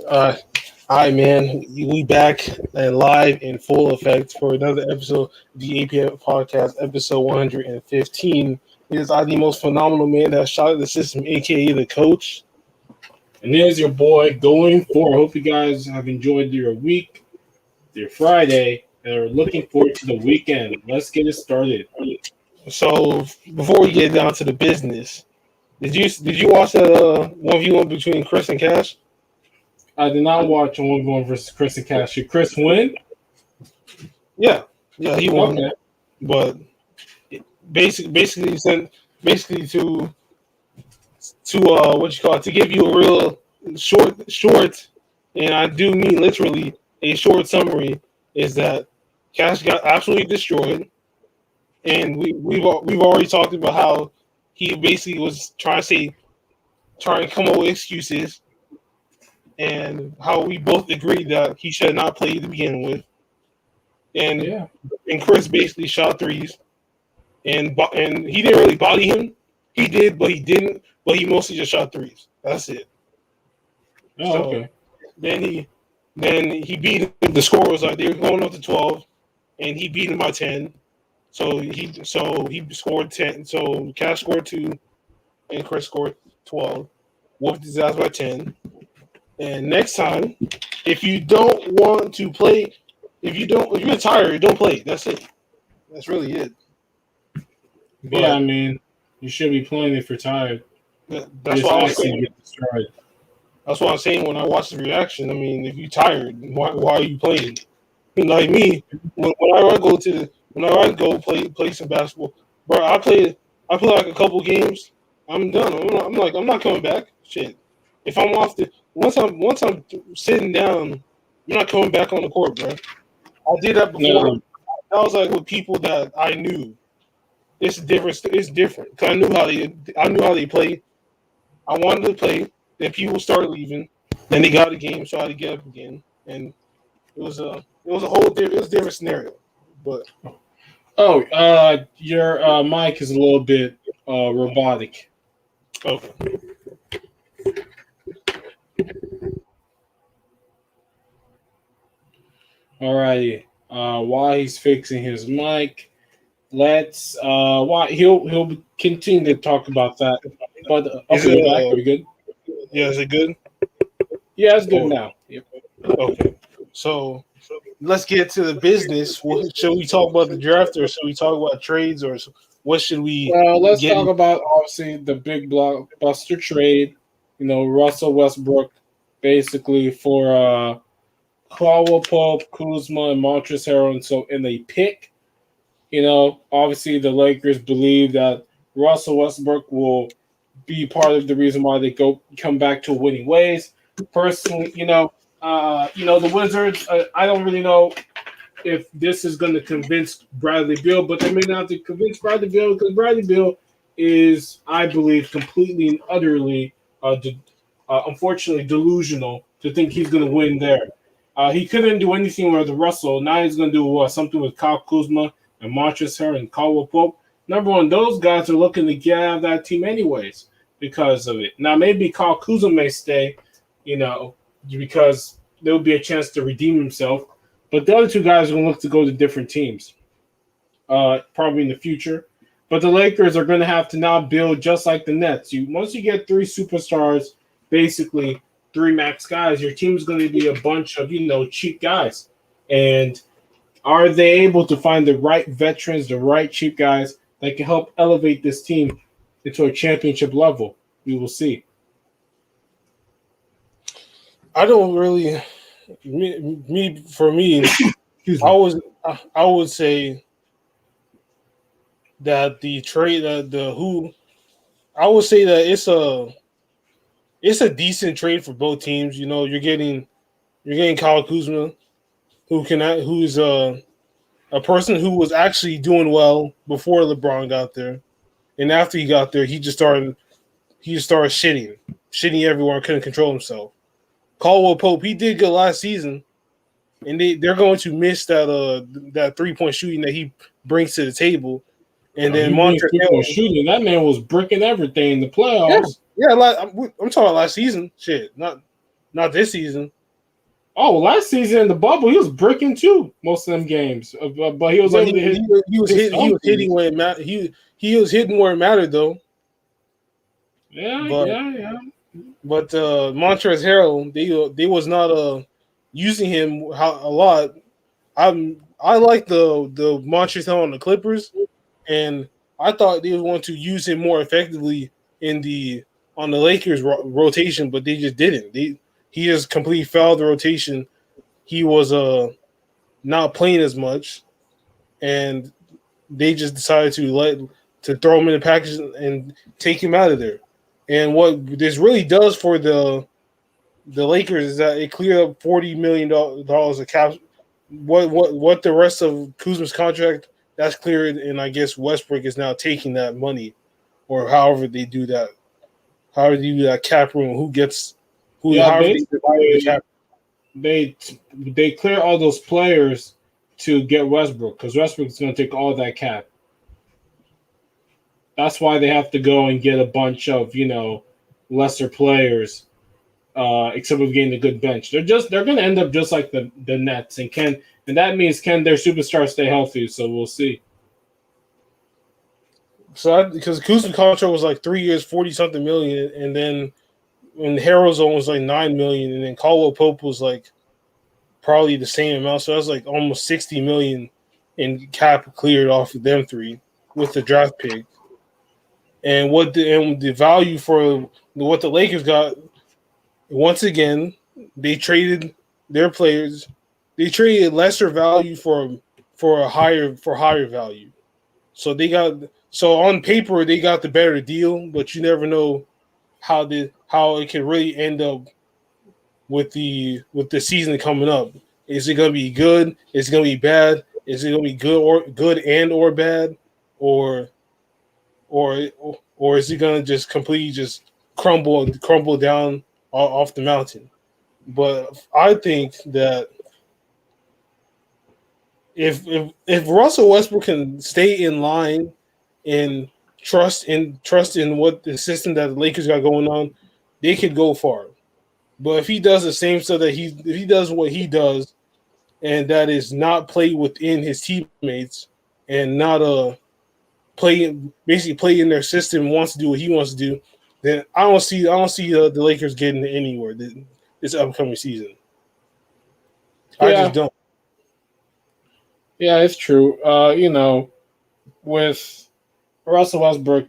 Uh, Hi, man. We back and live in full effect for another episode of the APF podcast, episode 115. It is I, the most phenomenal man that shot at the system, aka the coach. And there's your boy going for. I hope you guys have enjoyed your week, your Friday, and are looking forward to the weekend. Let's get it started. So before we get down to the business, did you watch that 1v1 between Chris and Cash? I did not watch a 1v1 versus Chris and Cash. Should Chris win? Yeah, yeah, he won. Okay. But basically sent basically to what you call it, to give you a real short, and I do mean literally a short summary, is that Cash got absolutely destroyed, and we've already talked about how he basically was trying to come up with excuses, and how we both agreed that he should not play to begin with, and Yeah. and Chris basically shot threes, and he didn't really body him. He did, but he didn't. But he mostly just shot threes. That's it. Oh, So okay. then he beat him. The score was like they were going up to 12, and he beat him by 10. So he scored 10. So Cash scored 2, and Chris scored 12. Whooped his ass by 10. And next time, if you don't want to play, if you're tired, don't play. That's it. That's really it. Yeah, I But mean, you should be playing if you're tired. that's This what I was actually saying. get destroyed. That's what I'm saying when I watch the reaction. I mean, if you're tired, why are you playing? Like me, when I go whenever I go play some basketball, bro, I play like a couple games. I'm done. I'm not coming back. Shit. If I'm off the once I'm sitting down, I'm not coming back on the court, bro. I did that before. No, I was like with people that I knew. It's different. It's different. 'Cause I knew how they play. I wanted to play. Then people started leaving. Then they got a game, so I had to get up again, and it was a different scenario. But oh, your mic is a little bit robotic. okay, Alrighty. While he's fixing his mic, let's why he'll continue to talk about that. But is okay, it? we're back. Are we good? Yeah, is it good? Yeah, it's good Or now. Yep. okay, so let's get to the business. Should we talk about the draft, or should we talk about trades, or what should we Well, let's get? talk about obviously the big blockbuster trade. You know, Russell Westbrook basically for Caldwell Pope, Kuzma, and Montrezl Harrell. So in a pick, you know, obviously the Lakers believe that Russell Westbrook will be part of the reason why they come back to winning ways. Personally, the Wizards. I don't really know if this is going to convince Bradley Beal, but they may not have to convince Bradley Beal because Bradley Beal is, I believe, completely and utterly, unfortunately, delusional to think he's going to win there. He couldn't do anything with Russell. Now he's going to do what? Something with Kyle Kuzma and Montrezl and Caldwell Pope. Number one, those guys are looking to get out of that team anyways because of it. Now maybe Kyle Kuzma may stay, because there will be a chance to redeem himself. But the other two guys are going to look to go to different teams, probably in the future. But the Lakers are going to have to now build just like the Nets. Once you get 3 superstars, basically 3 max guys, your team's going to be a bunch of cheap guys. And are they able to find the right veterans, the right cheap guys that can help elevate this team into a championship level? We will see. I don't really. For me, Excuse I me. was I would say that the trade the who I would say that it's a decent trade for both teams. You're getting Kyle Kuzma, who's a person who was actually doing well before LeBron got there, and after he got there, he just started shitting everywhere, couldn't control himself. Caldwell Pope, he did good last season, and they're going to miss that 3-point shooting that he brings to the table. And Oh, then he brings Montrezl people Harrell, shooting. That man was bricking everything in the yeah, playoffs. yeah, I'm talking last season. Shit, not. Not this season. Oh, last season in the bubble, he was bricking too most of them games, but he was But able to hit he some was hitting threes. where it mattered. He was hitting where it mattered though. Yeah, But yeah. Montrezl Harrell, they was not using him a lot. I like the Montrezl Harrell on the Clippers, and I thought they would want to use him more effectively in the on the Lakers rotation, but they just didn't. He just completely fouled the rotation. He was not playing as much, and they just decided to throw him in the package and take him out of there. And what this really does for the Lakers is that it cleared up $40 million of cap. What the rest of Kuzma's contract that's cleared, and I guess Westbrook is now taking that money, or however they do that, however they do that cap room. Yeah, However they divide the basically cap. they clear all those players to get Westbrook because Westbrook is going to take all that cap. That's why they have to go and get a bunch of lesser players. Except for getting a good bench, they're going to end up just like the Nets and that means can their superstars stay healthy? So we'll see. So because Kuzma's contract was like 3 years, 40 something million, and then when Harrell's on was like 9 million, and then Caldwell Pope was like probably the same amount. So that's like almost 60 million in cap cleared off of them three with the draft pick. And the value for what the Lakers got once again, they traded their players. They traded lesser value for higher value. So they got so on paper they got the better deal, but you never know how it can really end up with the season coming up. Is it gonna be good? Is it gonna be bad? Is it gonna be good and or bad, or or or is it gonna just completely just crumble down off the mountain? But I think that if Russell Westbrook can stay in line and trust in what the system that the Lakers got going on, they could go far. But if he does the same stuff if he does what he does, and that is not play within his teammates and not basically play in their system, wants to do what he wants to do, then I don't see the Lakers getting anywhere this upcoming season. I just Yeah, don't. yeah, it's true. With Russell Westbrook,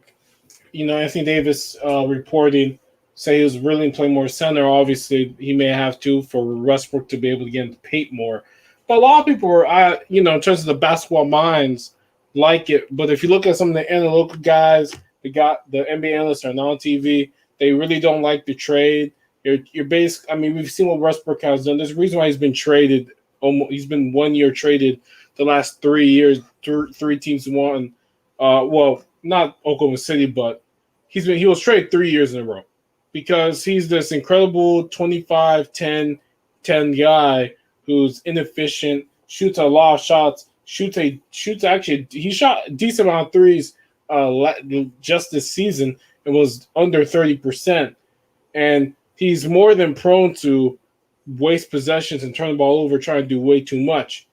Anthony Davis reporting say he was willing to play more center. Obviously, he may have to for Westbrook to be able to get into paint more. But a lot of people were, in terms of the basketball minds, like it. But if you look at some of the analytical guys, the NBA analysts are not on TV. They really don't like the trade. You're basic. I mean, we've seen what Westbrook has done. There's a reason why he's been traded. He's been 1 year traded the last 3 years. Three teams won. Well, not Oklahoma City, but he was traded 3 years in a row because he's this incredible 25, 10, 10 guy who's inefficient, shoots a lot of shots, shoots actually he shot a decent amount of threes just this season. It was under 30%, and he's more than prone to waste possessions and turn the ball over, trying to do way too much.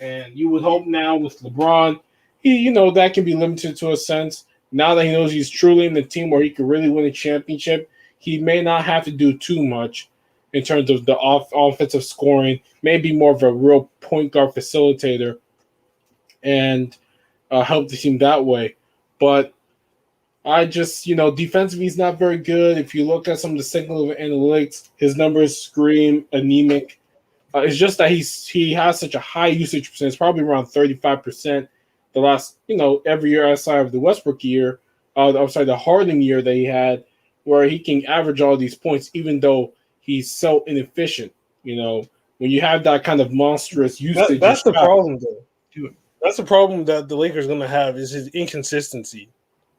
And you would hope now with LeBron, that can be limited to a sense. Now that he knows he's truly in the team where he could really win a championship, he may not have to do too much in terms of the offensive scoring. Maybe more of a real point guard facilitator and help the team that way. But I just, defensively, he's not very good. If you look at some of the signal analytics, his numbers scream anemic. It's just that he has such a high usage percentage, probably around 35%. The last, every year outside of the Westbrook year, outside the Harden year that he had, where he can average all these points, even though he's so inefficient. When you have that kind of monstrous usage, That's the shot, problem, though. That's the problem that the Lakers are going to have is his inconsistency,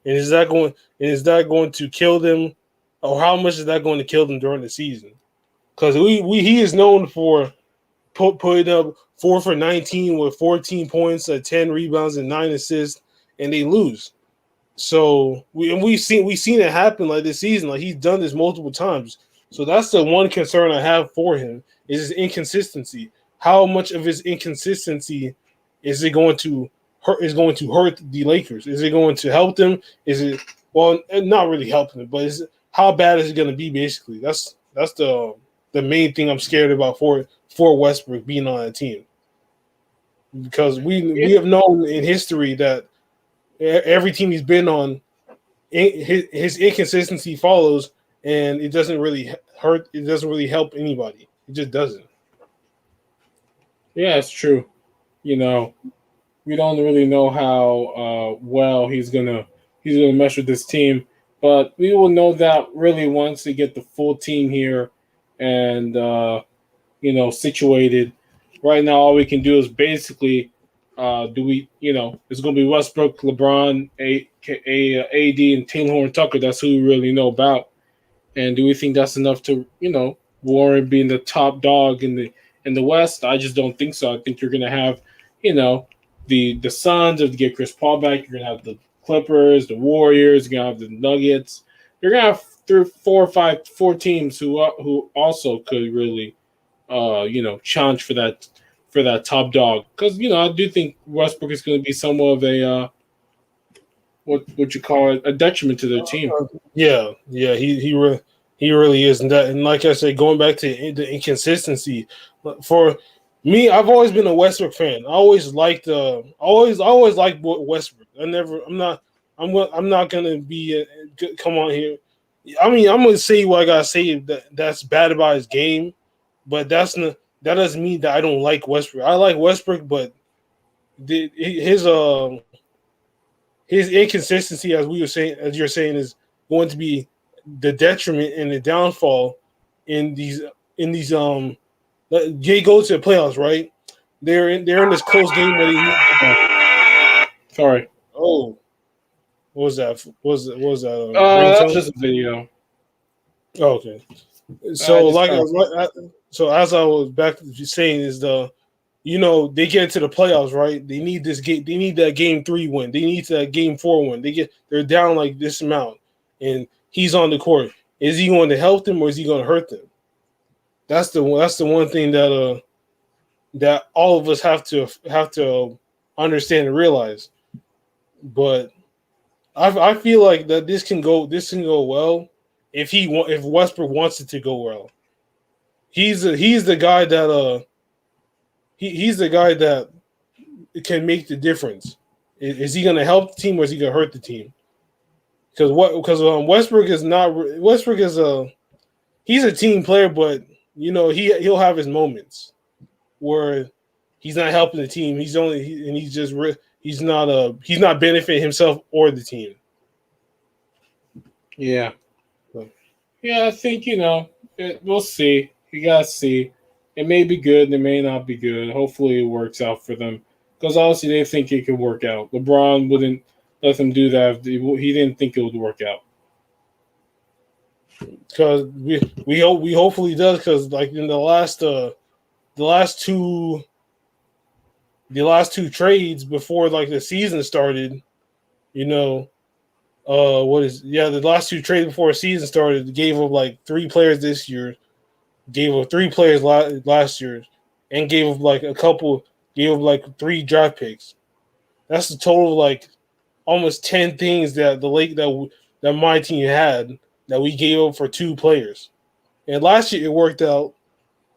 and is that going to kill them, or how much is that going to kill them during the season? Because he is known for putting up 4 for 19 with 14 points, 10 rebounds, and 9 assists, and they lose. So we've seen it happen like this season. Like he's done this multiple times. So that's the one concern I have for him is his inconsistency. How much of his inconsistency is it going to hurt? Is going to hurt the Lakers? Is it going to help them? Is it well, not really helping them, but how bad is it going to be? Basically, that's the main thing I'm scared about for Westbrook being on a team because we have known in history that every team he's been on, his inconsistency follows, and it doesn't really hurt. It doesn't really help anybody. It just doesn't. Yeah, it's true. You know, we don't really know how well he's gonna mesh with this team, but we will know that really once we get the full team here and situated. Right now, all we can do is basically do we it's gonna be Westbrook, LeBron, AD, and Taylor Horn Tucker. That's who we really know about. And do we think that's enough to Warren being the top dog in the West? I just don't think so. I think you're gonna have you know the Suns if you get Chris Paul back. You're gonna have the Clippers, the Warriors. You're gonna have the Nuggets. You're gonna have four teams who also could really challenge for that top dog. Because I do think Westbrook is going to be somewhat of a what you call it, a detriment to their team. Yeah. He really is, and like I said, going back to the inconsistency for me, I've always been a Westbrook fan. I always liked always liked Westbrook. I'm not gonna be come on here. I mean, I'm gonna say what I gotta say that's bad about his game, but that doesn't mean that I don't like Westbrook. I like Westbrook, but his his inconsistency, as you're saying, is going to be the detriment and the downfall in these they go to the playoffs, right? They're in this close game where they need. Sorry. Oh, what was that? What was that That's ringtone? just a video. Oh, okay. I So just kind of so as I was back to saying is they get into the playoffs, right? They need this game. They need that game 3 win. They need that game 4 win. They're down like this amount, and he's on the court. Is he going to help them or is he going to hurt them? That's the one thing that all of us have to understand and realize. But I feel like that this can go well if Westbrook wants it to go well. He's the guy that he's the guy that can make the difference. Is he going to help the team or is he going to hurt the team? Because Westbrook is not Westbrook is he's a team player, but he'll have his moments where he's not helping the team. He's not benefiting himself or the team. yeah. Yeah, I think we'll see. You gotta see. It may be good. It may not be good. Hopefully, it works out for them because obviously they think it could work out. LeBron wouldn't let them do that. He didn't think it would work out. Because we hopefully does because like in the last two trades before like the season started, the last two trades before the season started gave up like 3 players this year, gave up 3 players last year, and gave up like gave up like 3 draft picks. That's a total of like almost 10 things that that my team had that we gave up for 2 players. And last year it worked out.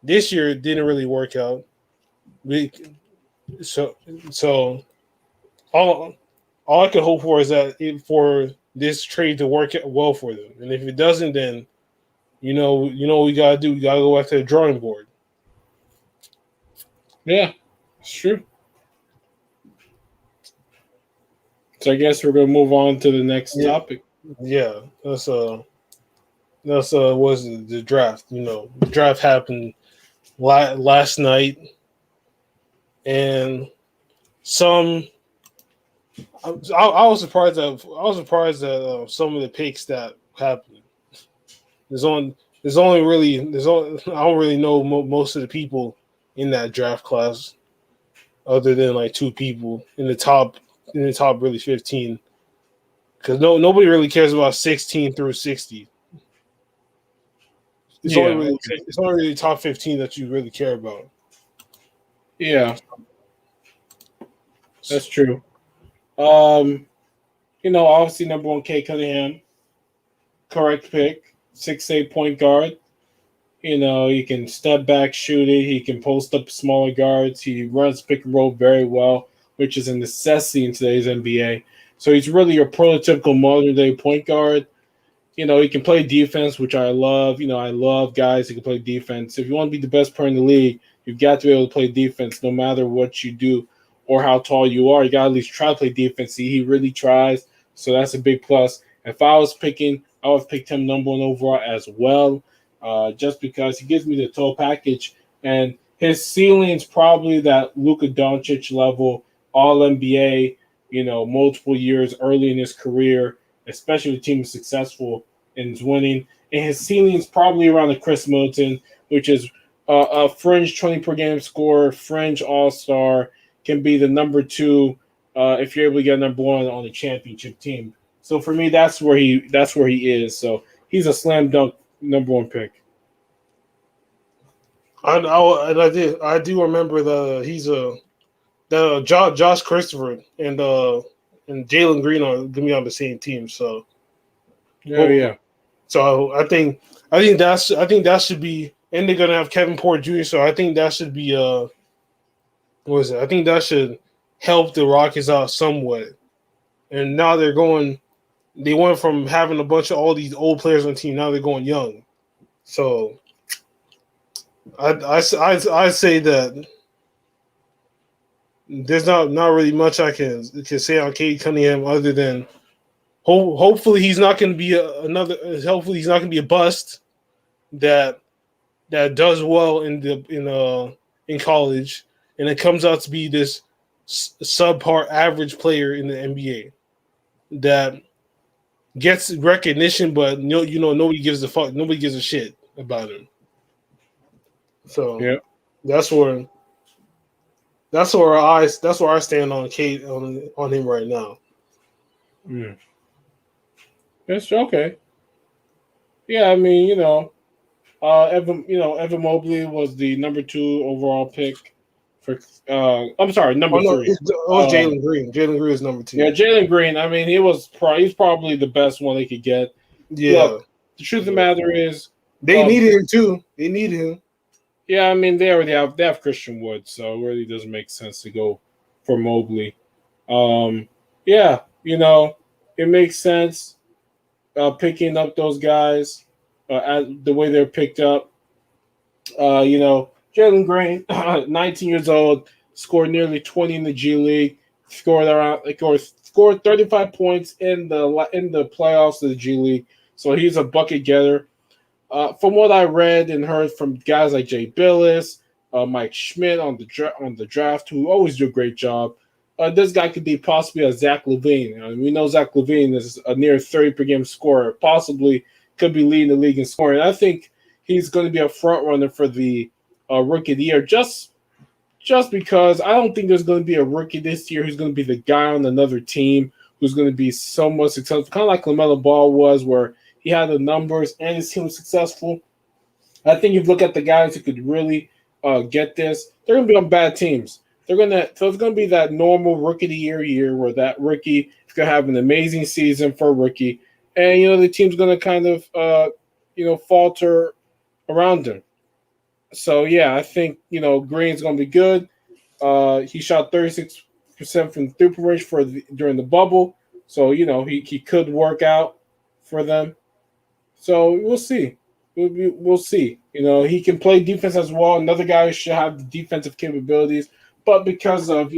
This year it didn't really work out. We so so all all I can hope for is that for this trade to work out well for them. And if it doesn't, then what we gotta do. We gotta go back to the drawing board. Yeah, it's true. So I guess we're gonna move on to the next Yeah, topic. yeah. That's was the draft. The draft happened last night, and some I was surprised that some of the picks that happened. There's on there's only I don't really know most of the people in that draft class other than like 2 people in the top really 15 because nobody really cares about 16 through 60. Yeah, okay. it's only really top 15 that you really care about. Yeah, that's true. Um, obviously number one, Kate Cunningham, correct pick, 6'8" point guard. He can step back, shoot it. He can post up smaller guards. He runs pick and roll very well, which is a necessity in today's NBA. So he's really your prototypical modern day point guard. He can play defense, which I love. I love guys who can play defense. If you want to be the best player in the league, you've got to be able to play defense no matter what you do or how tall you are. You got to at least try to play defense. See, he really tries. So that's a big plus. If I was picking, I would have picked him number one overall as well, just because he gives me the total package. And his ceiling is probably that Luka Doncic level, all NBA, multiple years early in his career, especially if the team is successful and is winning. And his ceiling is probably around the Chris Middleton, which is a fringe 20 per game scorer, fringe all star, can be the number two if you're able to get number one on the championship team. So for me, that's where he is. So he's a slam dunk number one pick. I do remember the Josh Christopher and Jalen Green are gonna be on the same team. So Oh yeah. so I think that should be, and they're gonna have Kevin Porter Jr. So I think that should be what is it? I think that should help the Rockets out somewhat. And now they went from having a bunch of all these old players on the team. Now they're going young. So I say that there's not really much I can say on Cade Cunningham other than hopefully he's not going to be hopefully he's not going to be a bust that does well in college, and it comes out to be this subpar average player in the NBA that gets recognition, but nobody gives a fuck, nobody gives a shit about him. So Yeah. that's where I stand on Kate on him right now. Mm. That's okay. Yeah, I mean, Evan Mobley was the number two overall pick for. I'm sorry, Oh number no, three. it was Um, Jalen Green. Jalen Green is number yeah, two. Jalen Green. I mean, he's probably the best one they could get. Yeah, Look, the truth of the yeah. matter is, They uh, needed him too. They needed him. yeah, I mean, they have Christian Wood, so it really doesn't make sense to go for Mobley. Um, yeah, it makes sense picking up those guys the way they're picked up. Jalen Green, 19 years old, scored nearly 20 in the G League, scored 35 points in the playoffs of the G League. So he's a bucket getter. From what I read and heard from guys like Jay Billis, Mike Schmidt on the draft, who always do a great job, this guy could be possibly a Zach LaVine. We know Zach LaVine is a near 30 per game scorer, possibly could be leading the league in scoring. I think he's going to be a front runner for the rookie of the year, just because I don't think there's going to be a rookie this year who's going to be the guy on another team who's going to be somewhat successful, kind of like LaMelo Ball was, where he had the numbers and his team was successful. I think if you look at the guys who could really get this, they're going to be on bad teams. So it's going to be that normal rookie of the year where that rookie is going to have an amazing season for a rookie, and the team's going to kind of falter around him. So yeah, I think Green's going to be good. He shot 36% from the three-point range during the bubble, so he could work out for them. So we'll see. We'll see. He can play defense as well. Another guy who should have the defensive capabilities, but because of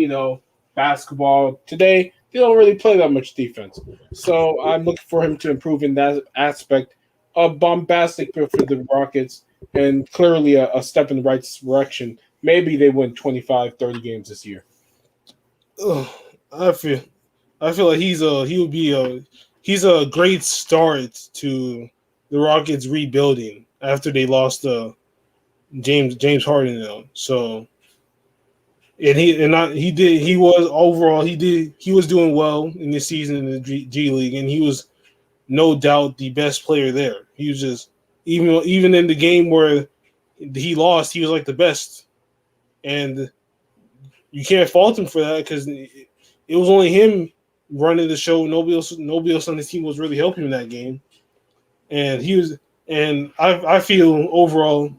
basketball today, they don't really play that much defense. So I'm looking for him to improve in that aspect. A bombastic pick for the Rockets, and clearly a step in the right direction. Maybe they win 25, 30 games this year. Ugh, I feel like he's a great start to the Rockets rebuilding after they lost James Harden now. So he was doing well in this season in the G League, and he was no doubt the best player there. He was just Even in the game where he lost, he was like the best, and you can't fault him for that because it was only him running the show. Nobody else on the team was really helping him in that game, and he was. And I feel overall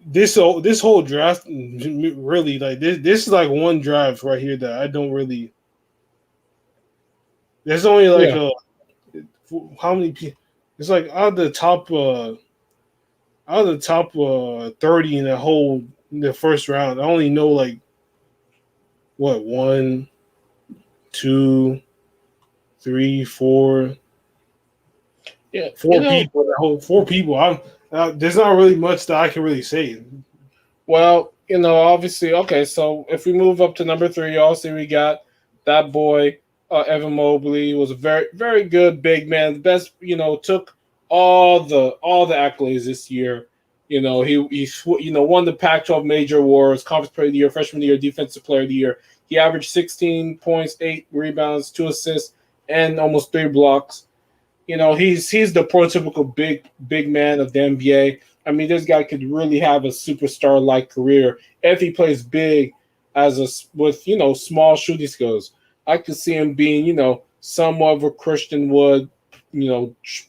this whole draft really like this is like one draft right here that I don't really. There's only like Yeah. how many people? It's like out of the top 30 in the first round. I only know like what one, two, three, Yeah. four people. That whole four people. There's not really much that I can really say. Well, obviously, okay. So if we move up to number three, also we got that boy, Evan Mobley. He was a very, very good big man. The best, took all the accolades this year. He won the Pac-12 major awards, Conference Player of the Year, Freshman of the Year, Defensive Player of the Year. He averaged 16 points, 8 rebounds, 2 assists, and almost 3 blocks. He's the prototypical big man of the NBA. I mean, this guy could really have a superstar like career if he plays big with small shooting skills. I could see him being somewhat of a Christian Wood,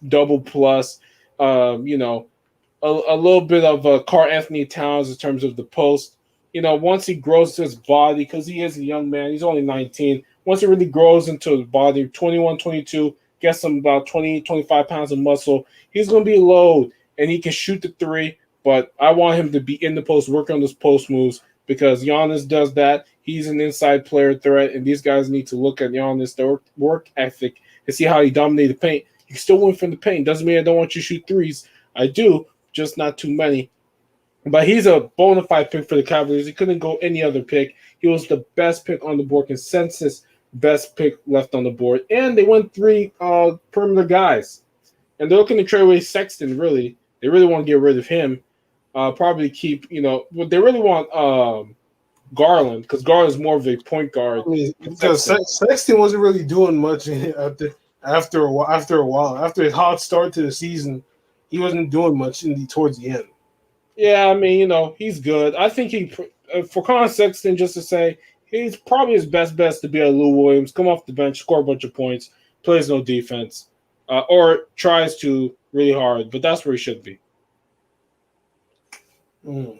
double plus, a little bit of a Carl Anthony Towns in terms of the post. Once he grows his body, because he is a young man, he's only 19. Once he really grows into his body, 21, 22, gets him about 20, 25 pounds of muscle, he's going to be low and he can shoot the three. But I want him to be in the post, working on those post moves because Giannis does that. He's an inside player threat, and these guys need to look at Giannis' their work ethic and see how he dominated the paint. You can still win from the paint. Doesn't mean I don't want you to shoot threes. I do, just not too many. But he's a bona fide pick for the Cavaliers. He couldn't go any other pick. He was the best pick on the board, consensus best pick left on the board. And they went three perimeter guys. And they're looking to trade away Sexton, really. They really want to get rid of him. Probably keep, but they really want Garland because Garland's more of a point guard. I mean, because Sexton wasn't really doing much after a while. After a hot start to the season, he wasn't doing much towards the end. Yeah, I mean, he's good. I think for Colin Sexton, just to say, he's probably his best bet to be a Lou Williams, come off the bench, score a bunch of points, plays no defense, or tries to really hard, but that's where he should be. Mm.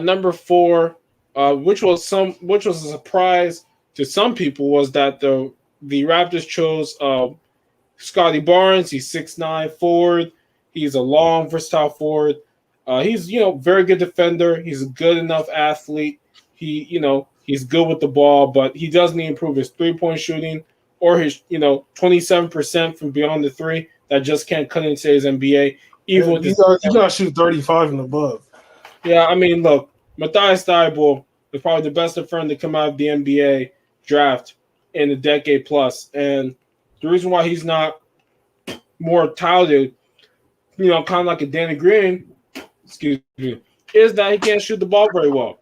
Number four, which was a surprise to some people, was that the Raptors chose Scotty Barnes. He's 6'9" forward. He's a long, versatile forward. He's very good defender. He's a good enough athlete. He's good with the ball, but he does need to improve his 3-point shooting or his 27% from beyond the three. That just can't cut into his NBA. Even with you got to shoot 35 and above. Yeah, I mean, look, Matthias Thybulle is probably the best defender to come out of the NBA draft in a decade plus, and the reason why he's not more touted, kind of like a Danny Green, excuse me, is that he can't shoot the ball very well.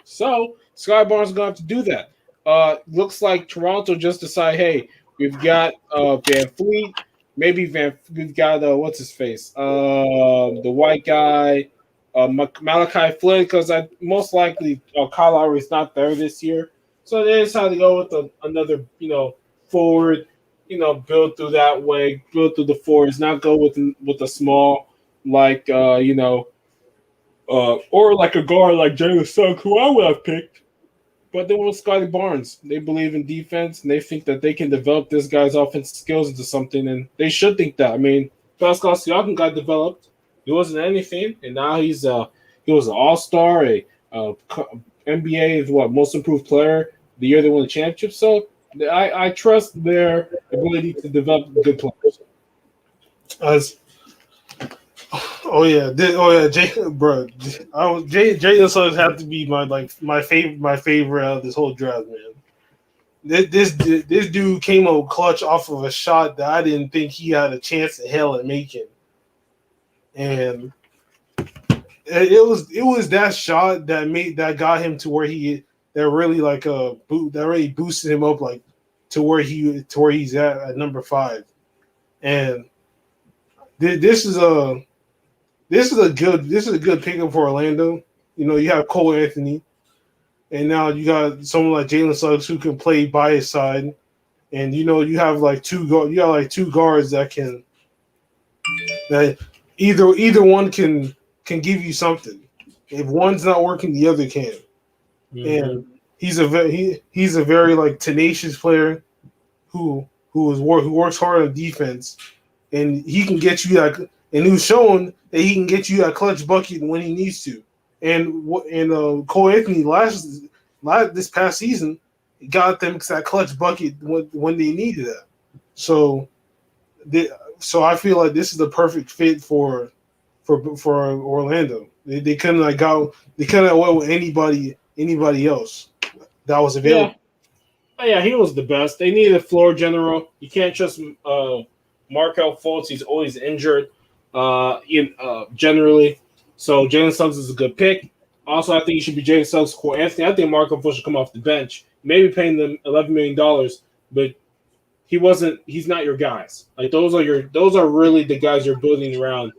So Sky Barnes is gonna have to do that. Looks like Toronto just decided, hey, we've got Van Fleet, we've got what's his face, the white guy, Malachi Flynn, because I most likely Kyle Lowry is not there this year, so they decided to go with another forward, build through that way, build through the forwards, not go with a small like or like a guard like Jalen Suggs, who I would have picked. But they want Scotty Barnes. They believe in defense, and they think that they can develop this guy's offensive skills into something, and they should think that. I mean, Pascal Siakam got developed. He wasn't anything, and now he was an All-Star, NBA most improved player the year they won the championship. So I trust their ability to develop good players. Bro. Jalen Suggs have to be my favorite out of this whole draft, man. This dude came out clutch off of a shot that I didn't think he had a chance in hell at making, and it was that shot that got him to where that really boosted him up to where he's at number 5, and This is a good pickup for Orlando. You know, you have Cole Anthony, and now you got someone like Jalen Suggs who can play by his side, and you know you have like two guards that either one can give you something. If one's not working, the other can. Mm-hmm. And he's a very like tenacious player who works hard on defense, and he can get you that, and who's shown that he can get you that clutch bucket when he needs to. And Cole Anthony last this past season got them that clutch bucket when they needed it. So they, so I feel like this is the perfect fit for Orlando. They couldn't like go they couldn't have went with anybody else that was Yeah. available. Oh, yeah, he was the best. They needed a floor general. You can't trust Markel Fultz. He's always injured, generally. So Jalen Suggs is a good pick. Also, I think he should be Jalen Suggs, Core Anthony. I think Markel Fultz should come off the bench. Maybe paying them $11 million, but he wasn't. He's not your guys. Like those are really the guys you're building around.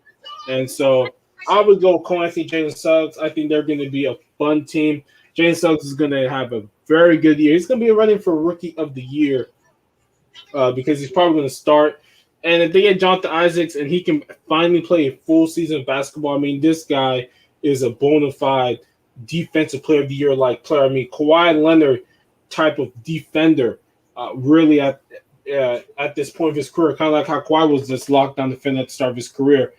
And so I would go Cole Anthony, Jalen Suggs. I think they're going to be a fun team. Jalen Suggs is going to have a very good year. He's going to be running for Rookie of the Year because he's probably going to start. And if they get Jonathan Isaacs and he can finally play a full season of basketball, I mean, this guy is a bona fide defensive player of the year like player. I mean, Kawhi Leonard type of defender, really at this point of his career, kind of like how Kawhi was this lockdown defender at the start of his career.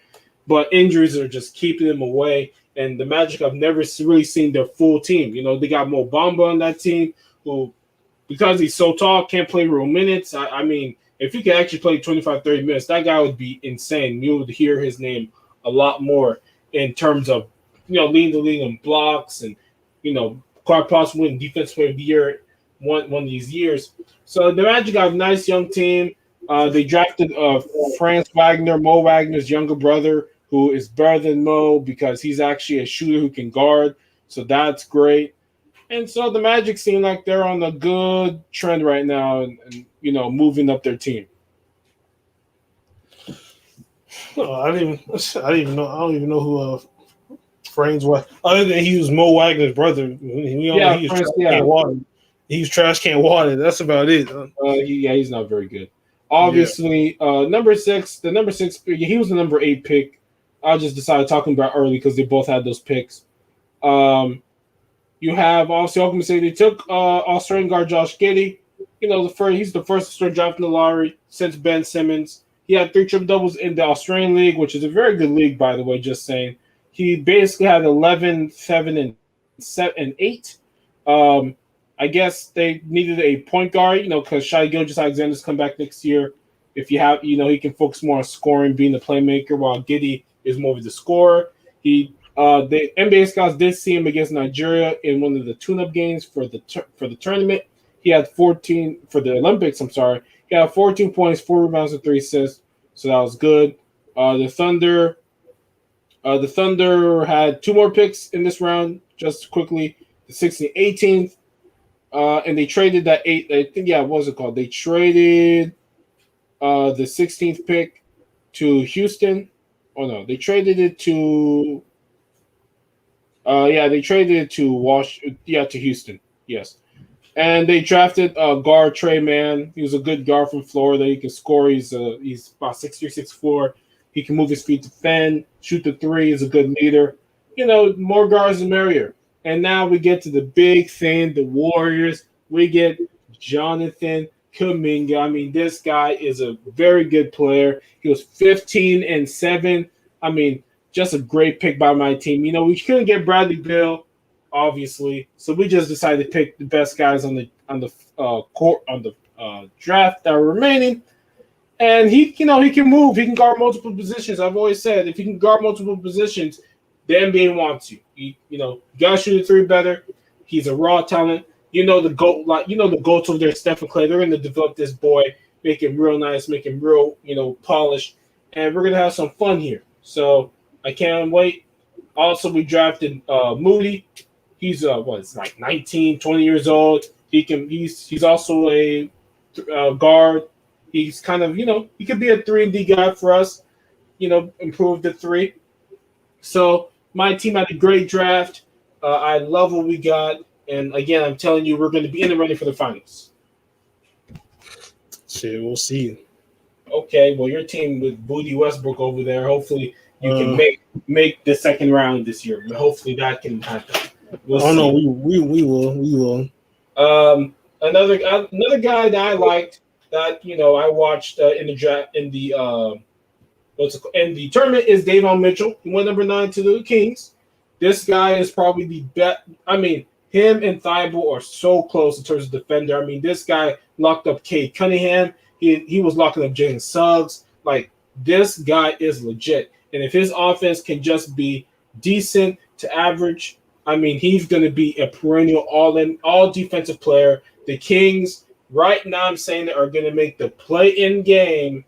But injuries are just keeping him away. And the Magic, I've never really seen their full team. You know, they got Mo Bamba on that team who, because he's so tall, can't play real minutes. I mean, if he could actually play 25, 30 minutes, that guy would be insane. You would hear his name a lot more in terms of, leading the league in blocks and, quite possibly winning Defensive Player of the Year one of these years. So the Magic got a nice young team. They drafted Franz Wagner, Mo Wagner's younger brother, who is better than Mo because he's actually a shooter who can guard. So that's great. And so the Magic seem like they're on a good trend right now and moving up their team. No, I didn't even know. I don't even know who Frames was. Other than he was Mo Wagner's brother. We all know Yeah, he was Franz, trash yeah. can water. He was trash can water. That's about it. He's not very good. Yeah. Obviously, number 6, the number 6, he was the number 8 pick. I just decided talking about early because they both had those picks. You have also Oklahoma City. They took Australian guard Josh Giddey. He's the first to start drafting the lottery since Ben Simmons. He had 3 triple doubles in the Australian League, which is a very good league, by the way. Just saying, he basically had 11, 7, and 7 and 8. I guess they needed a point guard, because Shai Gilgeous-Alexander's come back next year. If you have, he can focus more on scoring, being the playmaker, while Giddey is more of the scorer. The NBA scouts did see him against Nigeria in one of the tune-up games for the tournament. He had 14 for the Olympics. I'm sorry, he had 14 points, 4 rebounds, and 3 assists. So that was good. The Thunder had 2 more picks in this round. Just quickly, the 16th, 18th, and they traded that 8. I think what was it called? They traded the 16th pick to Houston. Oh no, they traded it to. They traded it to to Houston. Yes, and they drafted guard Trey Mann. He was a good guard from Florida. He can score. He's about 6'3", 6'4". He can move his feet to defend, shoot the 3. He's a good leader. More guards the merrier. And now we get to the big thing, the Warriors. We get Jonathan Kuminga. I mean, this guy is a very good player. He was 15-7. I mean, just a great pick by my team. We couldn't get Bradley Beal, obviously, so we just decided to pick the best guys on the court on the draft that are remaining. And he can move. He can guard multiple positions. I've always said if he can guard multiple positions, the NBA wants you. You gotta shoot the 3 better. He's a raw talent. The GOAT, the GOATs over there, Steph and Clay. They're going to develop this boy, make him real nice, make him real, polished, and we're going to have some fun here. So I can't wait. Also, we drafted Moody. He's like 19, 20 years old. He's also a guard. He's kind of, he could be a 3-and-D guy for us. improved to 3. So my team had a great draft. I love what we got, and again, I'm telling you, we're going to be in the running for the finals. Shit, we'll see. Okay, well, your team with Booty Westbrook over there. Hopefully, you can Uh, make the second round this year. Hopefully, that can happen. We'll oh no, see. we will. Another guy that I liked that I watched in the draft in the tournament is Davon Mitchell. He went number 9 to the Kings. This guy is probably the best. I mean, him and Thibault are so close in terms of defender. I mean, this guy locked up Cade Cunningham. He was locking up Jalen Suggs. Like, this guy is legit. And if his offense can just be decent to average, I mean, he's going to be a perennial all defensive player. The Kings, right now, I'm saying they are going to make the play-in game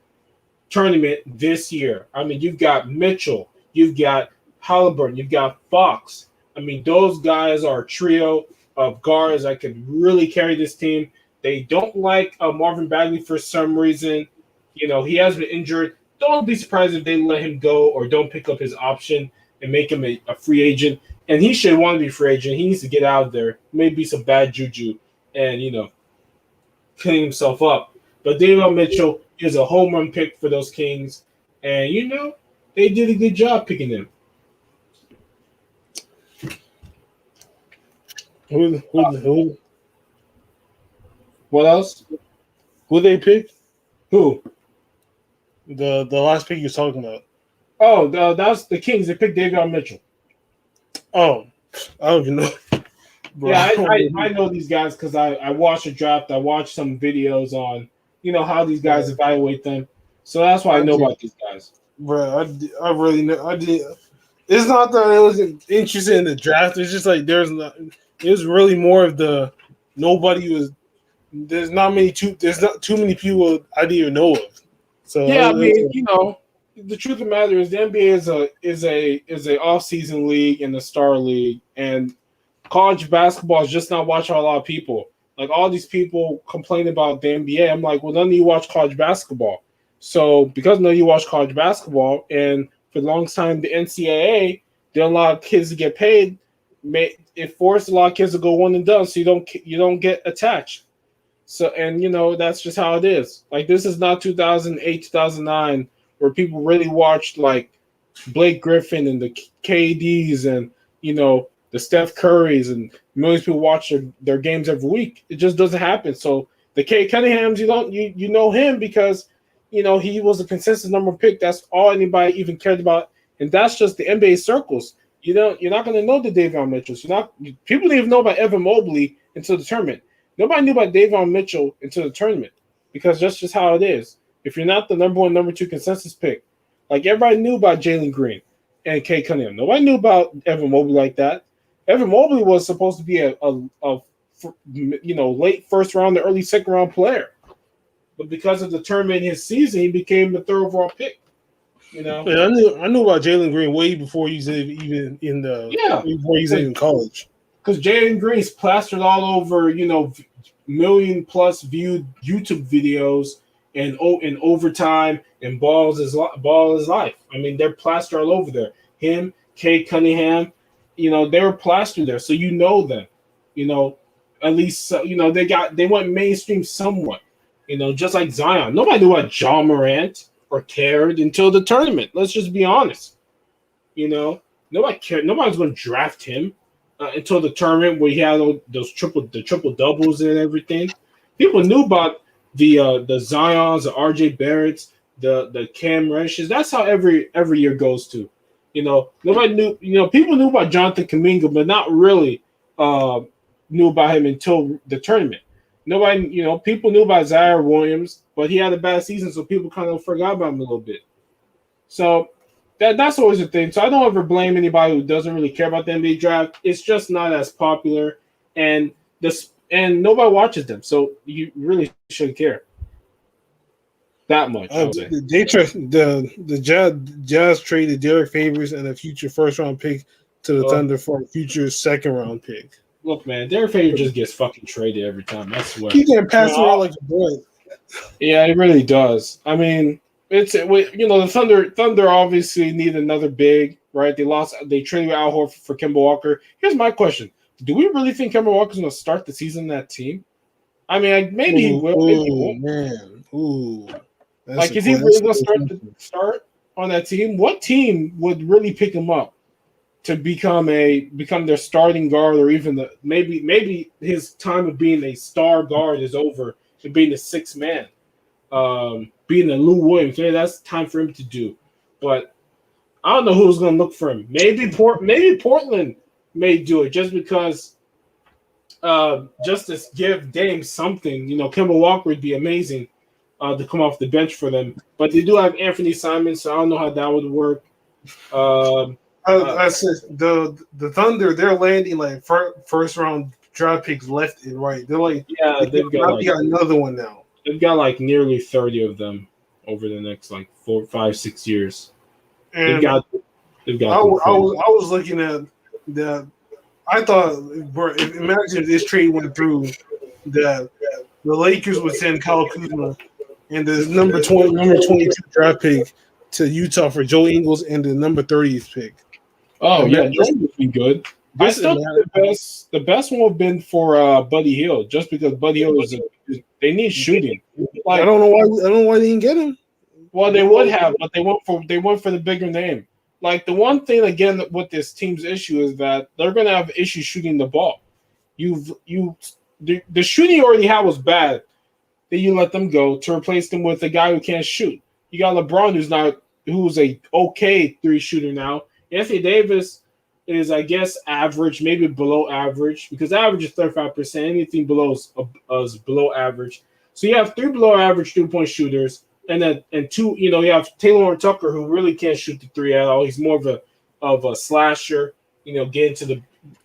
tournament this year. I mean, you've got Mitchell, you've got Halliburton, you've got Fox. I mean, those guys are a trio of guards that could really carry this team. They don't like Marvin Bagley for some reason. He has been injured. Don't be surprised if they let him go or don't pick up his option and make him a free agent. And he should want to be a free agent. He needs to get out of there. Maybe some bad juju and, clean himself up. But David Mitchell is a home run pick for those Kings. And, they did a good job picking him. Who What else? Who they pick? Who? The last pick you're talking about. Oh, that's the Kings. They picked David Mitchell. Oh, I don't even know. Bro, Yeah, I know these guys because I watched the draft. I watched some videos on, how these guys evaluate them. So that's why I know about these guys. Bro, I really know. I did. It's not that I wasn't interested in the draft. It's just like there's not. It was really more of the nobody was. There's not too many people I didn't even know of. So yeah, I mean, the truth of the matter is the NBA is a off season league and a star league, and college basketball is just not watched by a lot of people. Like all these people complain about the NBA. I'm like, well, none of you watch college basketball. So because none of you watch college basketball, and for the longest time the NCAA did a lot of kids to get paid, it forced a lot of kids to go one and done, so you don't get attached. So and that's just how it is. Like this is not 2008, 2009 where people really watched like Blake Griffin and the KDs and the Steph Currys and millions of people watch their games every week. It just doesn't happen. So the Cade Cunninghams, you know him because he was a consistent number pick. That's all anybody even cared about, and that's just the NBA circles. You're not going to know the Davion Mitchells. People didn't even know about Evan Mobley until the tournament. Nobody knew about Davion Mitchell until the tournament because that's just how it is. If you're not the number 1, number 2 consensus pick, like everybody knew about Jalen Green and Cade Cunningham. Nobody knew about Evan Mobley like that. Evan Mobley was supposed to be a late first round to early second round player, but because of the tournament in his season, he became the 3rd overall pick. Yeah, I knew about Jalen Green way before he's even before he's in college. Because Jalen Green's plastered all over million plus viewed YouTube videos and in overtime and ball is life. I mean, they're plastered all over there. Him, Cade Cunningham, they were plastered there, so them. At least they went mainstream somewhat. Just like Zion. Nobody knew about John Morant or cared until the tournament. Let's just be honest. Nobody cared. Nobody's going to draft him until the tournament where he had those triple doubles and everything. People knew about the Zions, the RJ Barretts, the Cam Redshes. That's how every year goes to. Nobody knew. People knew about Jonathan Kuminga, but not really knew about him until the tournament. Nobody, people knew about Zaire Williams, but he had a bad season, so people kind of forgot about him a little bit. So that's always a thing. So I don't ever blame anybody who doesn't really care about the NBA draft. It's just not as popular, and nobody watches them, so you really shouldn't care that much. I would say. The Jazz traded Derek Favors and a future first round pick to the Thunder for a future second round pick. Look, man, Derek Favors just gets fucking traded every time. I swear. He can't pass around like a boy. Yeah, it really does. I mean, the Thunder obviously need another big, right? They traded Al Horford for Kemba Walker. Here's my question: do we really think Kemba Walker's going to start the season in that team? I mean, maybe he will, maybe he won't. Man, Like, is he really going to start on that team? What team would really pick him up to become their starting guard, or even maybe his time of being a star guard is over and being the sixth man, being the Lou Williams? Maybe that's time for him to do. But I don't know who's going to look for him. Maybe Portland may do it just because, just to give Dame something. Kemba Walker would be amazing to come off the bench for them. But they do have Anthony Simons, so I don't know how that would work. I said the Thunder, they're landing like first round draft picks left and right. They're like, they've got another one now. They've got like nearly 30 of them over the next like 4, 5, 6 years. And they've got. I was looking at the. I thought, imagine if this trade went through, the Lakers would send Kyle Kuzma and the number 22 draft pick to Utah for Joe Ingles and the number 30th pick. Oh yeah, Joe would be good. I still think the best one would have been for Buddy Hield, just because Buddy Hield they need shooting. Like, I don't know why they didn't get him. Well, they would have, but they went for the bigger name. Like, the one thing again with this team's issue is that they're going to have issues shooting the ball. The shooting you already had was bad. Then you let them go to replace them with a guy who can't shoot. You got LeBron, who's a okay 3 shooter now. Anthony Davis is, I guess, average, maybe below average, because average is 35%. Anything below is below average. So you have 3 below average 3-point shooters. And 2, you have Taylor Tucker, who really can't shoot the 3 at all. He's more of a slasher, get to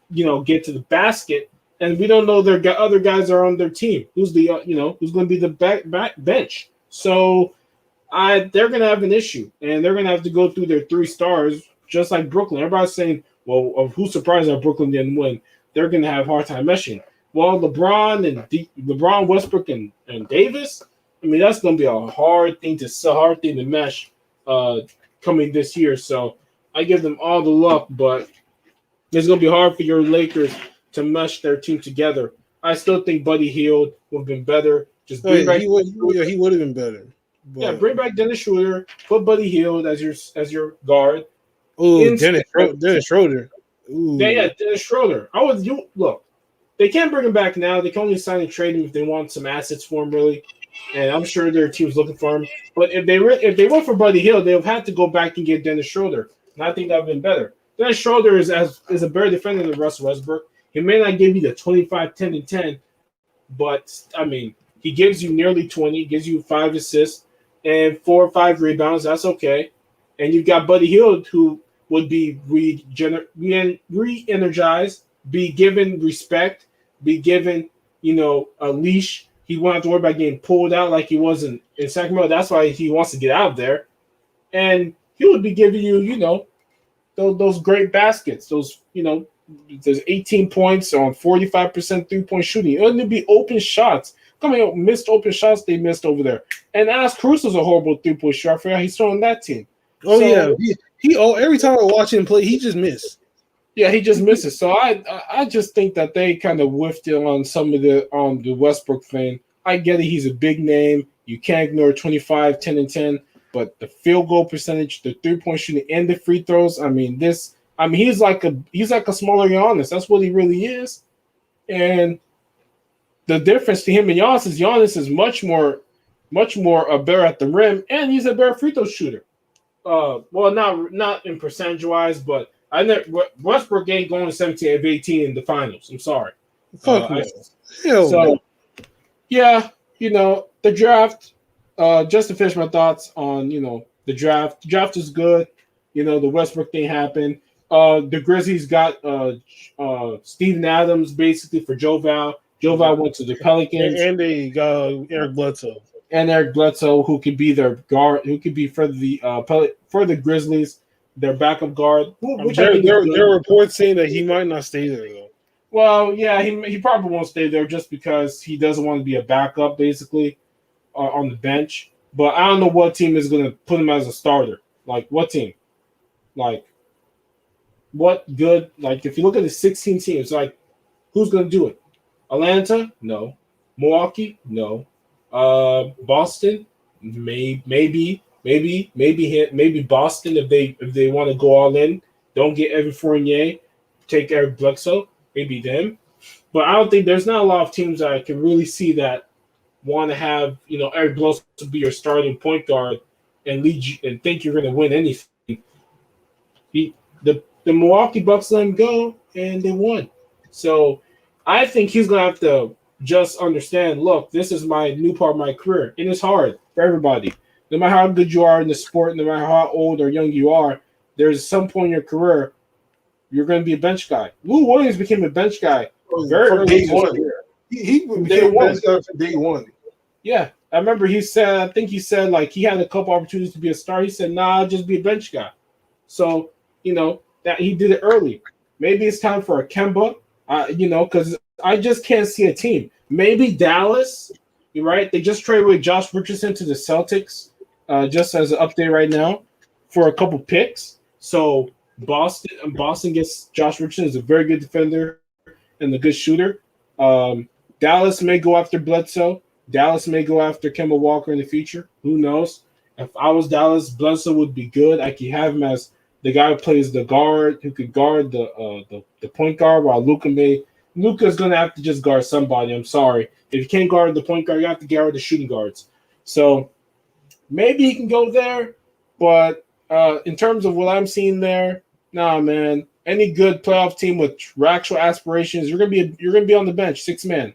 the basket. And we don't know their other guys are on their team. Who's who's going to be the back bench? So they're going to have an issue, and they're going to have to go through their 3 stars, just like Brooklyn. Everybody's saying, well, who's surprised that Brooklyn didn't win? They're going to have a hard time meshing. Well, LeBron, Westbrook, and Davis. I mean, that's going to be a hard thing to mesh coming this year. So I give them all the luck, but it's going to be hard for your Lakers to mesh their team together. I still think Buddy Hield would have been better. Just bring back. He would have been better. But... Yeah, bring back Dennis Schroeder. Put Buddy Hield as your guard. Oh, Dennis Schroeder. Ooh. Yeah, Dennis Schroeder. Look. They can't bring him back now. They can only sign and trade him if they want some assets for him, really. And I'm sure their team's looking for him. But if they went for Buddy Hield, they'll have to go back and get Dennis Schroeder. And I think that would have been better. Dennis Schroeder is a better defender than Russell Westbrook. He may not give you the 25, 10, and 10, but, I mean, he gives you nearly 20, gives you 5 assists and 4 or 5 rebounds. That's okay. And you've got Buddy Hield, who would be re-energized, be given respect, be given, a leash. He won't have to worry about getting pulled out like he was in Sacramento. That's why he wants to get out of there. And he would be giving you, those great baskets, there's 18 points on 45% 3-point shooting. It wouldn't be open shots. Missed open shots they missed over there. And Alex Caruso's a horrible 3-point shot. I forgot he's still on that team. Oh, so, yeah. He every time I watch him play, he just missed. Yeah, he just misses. So I just think that they kind of whiffed it on some of the Westbrook thing. I get it. He's a big name. You can't ignore 25, 10, and 10. But the field goal percentage, the 3-point shooting, and the free throws. He's like a smaller Giannis. That's what he really is. And the difference to him and Giannis is much more better at the rim, and he's a better free throw shooter. Well, not in percentage wise, but Westbrook ain't going 17 of 18 in the finals. I'm sorry. Fuck so, yeah, the draft. Just to finish my thoughts on the draft. The draft is good. The Westbrook thing happened. The Grizzlies got Steven Adams basically for Joe Val. Joe Val went to the Pelicans, and they got Eric Bledsoe. And Eric Bledsoe, who could be their guard, who could be for the Grizzlies, their backup guard. There are reports saying that he might not stay there though. Well, yeah, he probably won't stay there just because he doesn't want to be a backup, basically, on the bench. But I don't know what team is going to put him as a starter. Like, what team? Like, what good? Like, if you look at the 16 teams, like, who's going to do it? Atlanta? No. Milwaukee? No. Boston? Maybe Boston if they want to go all in. Don't get Evan Fournier, take Eric Bledsoe. Maybe them. But I don't think there's not a lot of teams that I can really see that want to have Eric Bledsoe be your starting point guard and lead you and think you're going to win anything. The Milwaukee Bucks let him go and they won. So I think he's going to have to just understand. Look, this is my new part of my career. It is hard for everybody. No matter how good you are in the sport, no matter how old or young you are, there's some point in your career you're going to be a bench guy. Lou Williams became a bench guy very from early day in his one. career. He became the best guy from day one. Yeah, I remember he said. I think he said like he had a couple opportunities to be a star. He said, "Nah, I'll just be a bench guy." So that he did it early. Maybe it's time for a Kemba. Because I just can't see a team. Maybe Dallas. You're right. They just traded with Josh Richardson to the Celtics. Just as an update right now, for a couple picks. So Boston gets Josh Richardson, is a very good defender and a good shooter. Dallas may go after Bledsoe. Dallas may go after Kemba Walker in the future. Who knows? If I was Dallas, Bledsoe would be good. I could have him as the guy who plays the guard, who could guard the point guard, while Luka's gonna have to just guard somebody. I'm sorry. If you can't guard the point guard, you have to guard the shooting guards. So maybe he can go there, but in terms of what I'm seeing there, nah, man. Any good playoff team with actual aspirations, you're gonna be on the bench, 6 man.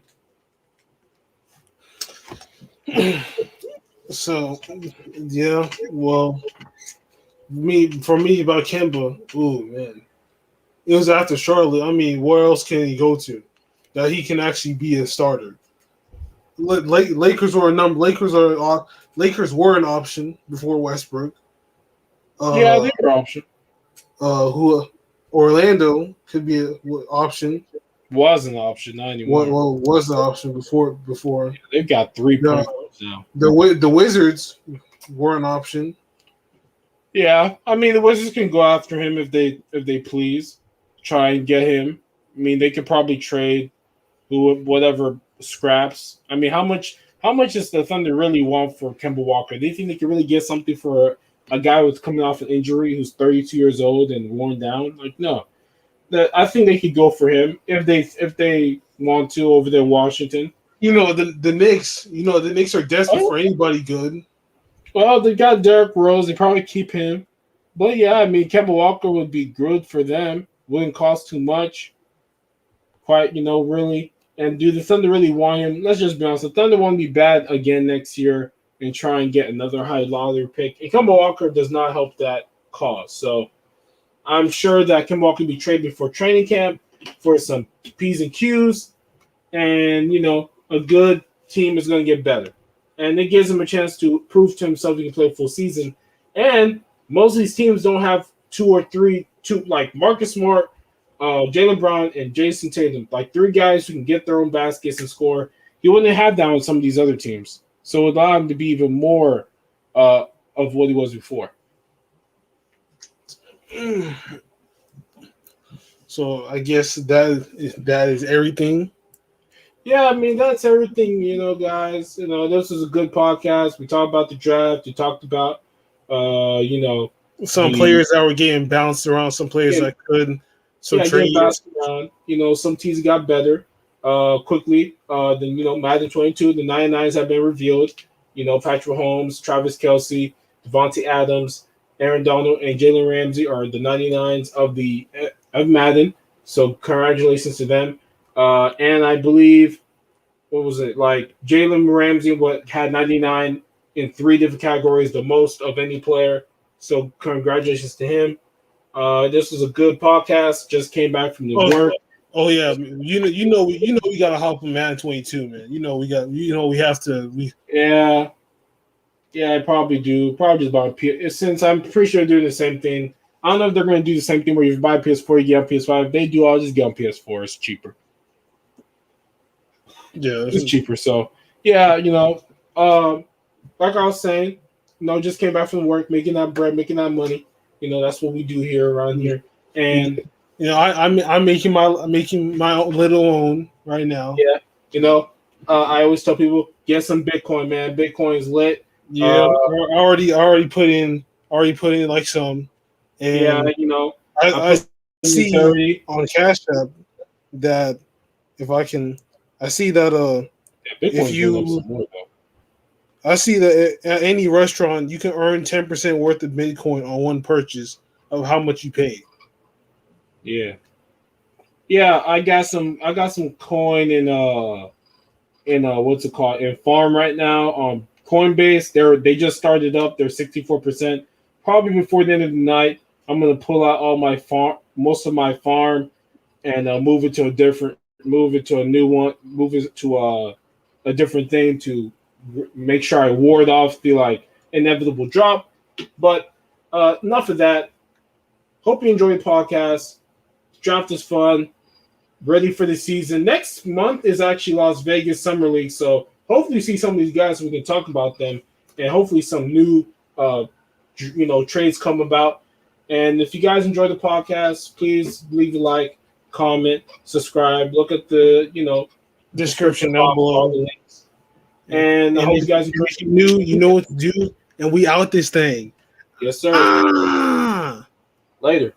So, yeah, well, for me about Kemba, ooh man, it was after Charlotte. I mean, where else can he go to that he can actually be a starter? Lakers were a number. Lakers were an option before Westbrook. Yeah, they're an option. Who Orlando could be an option. Was an option, not anymore. Well, was an option before. Yeah, they've got 3 point guards now. The Wizards were an option. Yeah, I mean the Wizards can go after him if they please, try and get him. I mean they could probably trade whatever scraps. I mean how much does the Thunder really want for Kemba Walker? Do you think they can really get something for a guy who's coming off an injury, who's 32 years old and worn down? Like no. I think they could go for him if they want to over there in Washington. The Knicks. The Knicks are desperate for anybody good. Well, they got Derrick Rose. They probably keep him. But yeah, I mean, Kemba Walker would be good for them. Wouldn't cost too much. Quite, really. And do the Thunder really want him? Let's just be honest. The Thunder want to be bad again next year and try and get another high lottery pick. And Kemba Walker does not help that cause. So I'm sure that Kemba Walker will be traded before training camp for some P's and Q's. And, a good team is going to get better. And it gives him a chance to prove to himself he can play a full season. And most of these teams don't have two like Marcus Smart, Jaylen Brown, and Jason Tatum, like 3 guys who can get their own baskets and score. You wouldn't have that with some of these other teams. So it allowed him to be even more of what he was before. So I guess that is everything. Yeah, I mean that's everything, guys. This is a good podcast. We talked about the draft. We talked about, some players that were getting bounced around. Some players that couldn't. Some trades. Around. Some teams got better quickly. Then Madden 22, the 99s have been revealed. Patrick Mahomes, Travis Kelce, Devontae Adams, Aaron Donald, and Jalen Ramsey are the 99s of Madden. So congratulations to them. And I believe, what was it, like Jalen Ramsey had 99 in 3 different categories, the most of any player. So congratulations to him. This was a good podcast. Just came back from the work. Oh yeah, we gotta hop on Madden 22, man. We have to. Yeah, I probably do. Probably just buy a PS. Since I'm pretty sure they're doing the same thing. I don't know if they're going to do the same thing where you buy PS4, you get on PS5. If they do, I'll just get on PS4. It's cheaper. Yeah, it's cheaper. So yeah, like I was saying, just came back from work, making that bread, making that money. That's what we do here around here. And I'm making my own little own right now. yeah, I always tell people get some Bitcoin, man. Bitcoin is lit. Yeah, I already put in like some, Yeah, and I I put see 30. on Cash App that if I can, I see that Yeah, if Bitcoin's going up you some more though. I see that at any restaurant you can earn 10% worth of Bitcoin on one purchase of how much you paid. Yeah, yeah. I got some coin in what's it called in farm right now on Coinbase. They just started up. They're 64%. Probably before the end of the night, I'm gonna pull out all my farm, most of my farm, and move it to a new one, move it to a different thing to make sure I ward off the inevitable drop. But enough of that. Hope you enjoy the podcast. Draft is fun. Ready for the season. Next month is actually Las Vegas Summer League, so hopefully see some of these guys so we can talk about them, and hopefully some new trades come about. And if you guys enjoy the podcast, please leave a like, comment, subscribe. Look at the description Description down box for all below. the links. And I And hope you guys enjoy. if you knew, you know what to do, and we out this thing. Yes, sir. Ah! Later.